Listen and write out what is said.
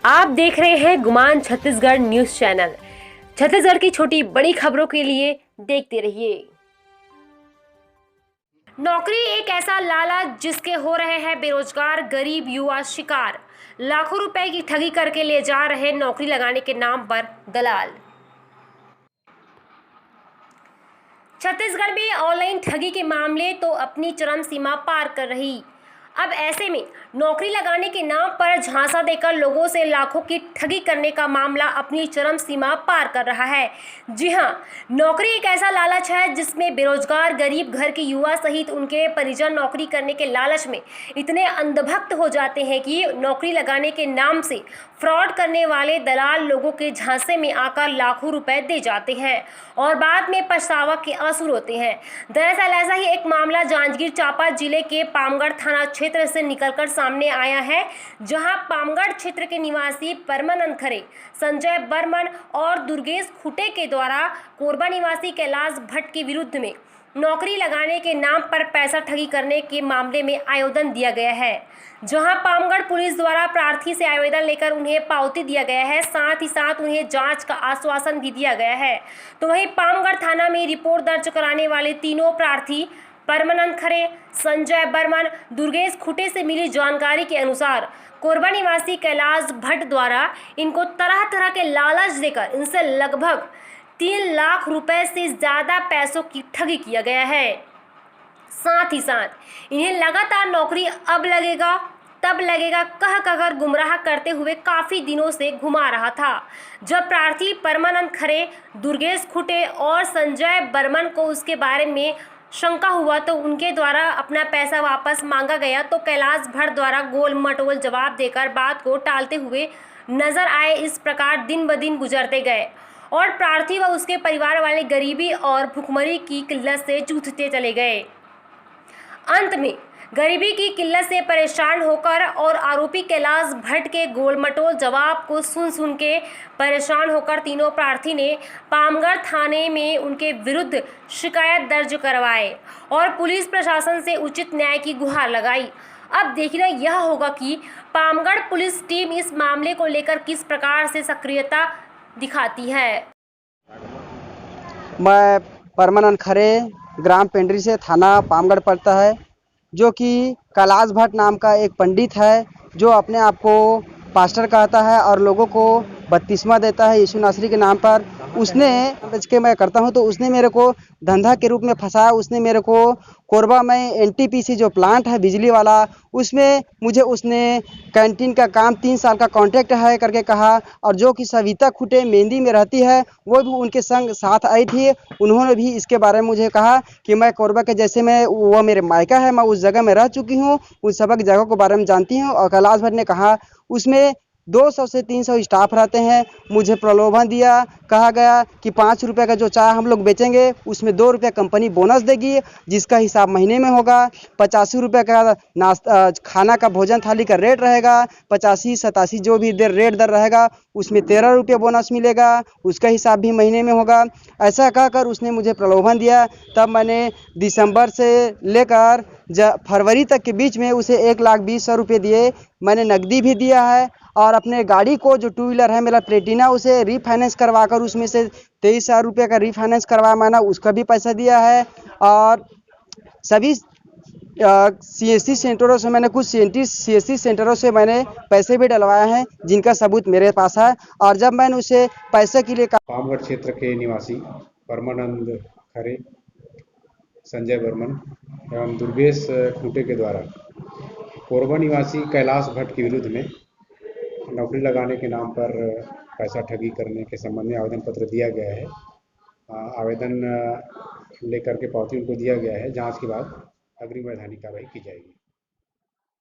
आप देख रहे हैं गुमान छत्तीसगढ़ न्यूज चैनल। छत्तीसगढ़ की छोटी बड़ी खबरों के लिए देखते रहिए। नौकरी एक ऐसा लालच जिसके हो रहे हैं बेरोजगार गरीब युवा शिकार। लाखों रुपए की ठगी करके ले जा रहे नौकरी लगाने के नाम पर दलाल। छत्तीसगढ़ में ऑनलाइन ठगी के मामले तो अपनी चरम सीमा पार कर रही। अब ऐसे में नौकरी लगाने के नाम पर झांसा देकर लोगों से लाखों की ठगी करने का मामला अपनी चरम सीमा पार कर रहा है। जी हां, नौकरी एक ऐसा लालच है जिसमें बेरोजगार गरीब घर के युवा सहित उनके परिजन नौकरी करने के लालच में इतने अंधभक्त हो जाते हैं कि नौकरी लगाने के नाम से फ्रॉड करने वाले दलाल लोगों के झांसे में आकर लाखों रुपए दे जाते हैं और बाद में पछतावा के आंसू रोते हैं। दरअसल ऐसा ही एक मामला जांजगीर चांपा जिले के पामगढ़ थाना क्षेत्र से निकलकर सामने आया है, जहां पामगढ़ क्षेत्र के निवासी परमानंद खरे, संजय बर्मन और दुर्गेश खुटे के द्वारा कोरबा निवासी कैलाश भट्ट के विरुद्ध में नौकरी लगाने के नाम पर पैसा ठगी करने के मामले में आवेदन दिया गया है, जहां पामगढ़ पुलिस द्वारा प्रार्थी से आवेदन लेकर उन्हें पावती दिया गया है, साथ ही साथ उन्हें जांच का आश्वासन भी दिया गया है। तो वहीं पामगढ़ थाना में रिपोर्ट दर्ज कराने वाले तीनों प्रार्थी परमानंद खरे, संजय बर्मन, दुर्गेश खुटे से मिली जानकारी के अनुसार कोरबा निवासी कैलाश भट्ट द्वारा इनको तरह तरह के लालच देकर इनसे लगभग 3 लाख रुपए से ज़्यादा पैसों की ठगी किया गया है। साथ ही साथ इन्हें लगातार नौकरी अब लगेगा तब लगेगा कह गुमराह करते हुए काफ़ी दिनों से घुमा रहा था। जब प्रार्थी परमानंद खरे, दुर्गेश खुटे और संजय बर्मन को उसके बारे में शंका हुआ तो उनके द्वारा अपना पैसा वापस मांगा गया, तो कैलाश भट्ट द्वारा गोल मटोल जवाब देकर बात को टालते हुए नजर आए। इस प्रकार दिन ब दिन गुजरते गए और प्रार्थी व उसके परिवार वाले गरीबी और भुखमरी की किल्लत से जूझते चले गए। अंत में गरीबी की किल्लत से परेशान होकर और आरोपी कैलाश भट्ट के गोलमटोल जवाब को सुन के परेशान होकर तीनों प्रार्थी ने पामगढ़ थाने में उनके विरुद्ध शिकायत दर्ज करवाए और पुलिस प्रशासन से उचित न्याय की गुहार लगाई। अब देखना यह होगा कि पामगढ़ पुलिस टीम इस मामले को लेकर किस प्रकार से सक्रियता दिखाती है। मैं परमानंद खरे, ग्राम पेंड्री से, थाना पामगढ़ पड़ता है, जो कि कैलाश भट्ट नाम का एक पंडित है जो अपने आप को पास्टर कहता है और लोगों को बपतिस्मा देता है यीशु नासरी के नाम पर। उसने बेच के मैं करता हूं, तो उसने मेरे को धंधा के रूप में फंसाया। उसने मेरे को कोरबा में एनटीपीसी जो प्लांट है बिजली वाला, उसमें मुझे उसने कैंटीन का काम 3 साल का कॉन्ट्रैक्ट है करके कहा। और जो कि सविता खुटे मेहंदी में रहती है, वो भी उनके संग साथ आई थी। उन्होंने भी इसके बारे में मुझे कहा कि मैं कोरबा के जैसे मैं वो मेरे मायका है, मैं उस जगह में रह चुकी हूँ, उस सब जगह के बारे में जानती हूँ। और कैलाश भट्ट ने कहा उसमें 200 से 300 स्टाफ रहते हैं। मुझे प्रलोभन दिया, कहा गया कि 5 रुपये का जो चाय हम लोग बेचेंगे उसमें 2 रुपये कंपनी बोनस देगी, जिसका हिसाब महीने में होगा। 85 रुपये का नाश्ता खाना का भोजन थाली का रेट रहेगा, 85-87 जो भी रेट दर रहेगा, उसमें 13 रुपये बोनस मिलेगा, उसका हिसाब भी महीने में होगा। ऐसा कहकर उसने मुझे प्रलोभन दिया। तब मैंने दिसंबर से लेकर फरवरी तक के बीच में उसे 1,20,000 रुपये दिए। मैंने नकदी भी दिया है और अपने गाड़ी को जो 2 व्हीलर है मेरा प्लेटिना, उसे रीफाइनेंस करवाकर उसमें से 23,000 रुपये का रीफाइनेंस करवाया मैंने, उसका भी पैसा दिया है। और सभी सीएससी सेंटरों से मैंने कुछ सीएससी सेंटरों से मैंने पैसे भी डलवाए हैं, जिनका सबूत मेरे पास है। और जब मैंने उसे पैसे के लिए पामगढ़ क्षेत्र के निवासी परमानंद खरे, संजय बर्मन एवं दुर्गेश खुटे के द्वारा कोरबा निवासी कैलाश भट्ट के विरुद्ध में नौकरी लगाने के नाम पर पैसा ठगी करने के संबंध में आवेदन पत्र दिया गया है। आवेदन लेकर के पावती उनको दिया गया है। जांच के बाद अग्रिम वैधानिक कार्रवाई की जाएगी।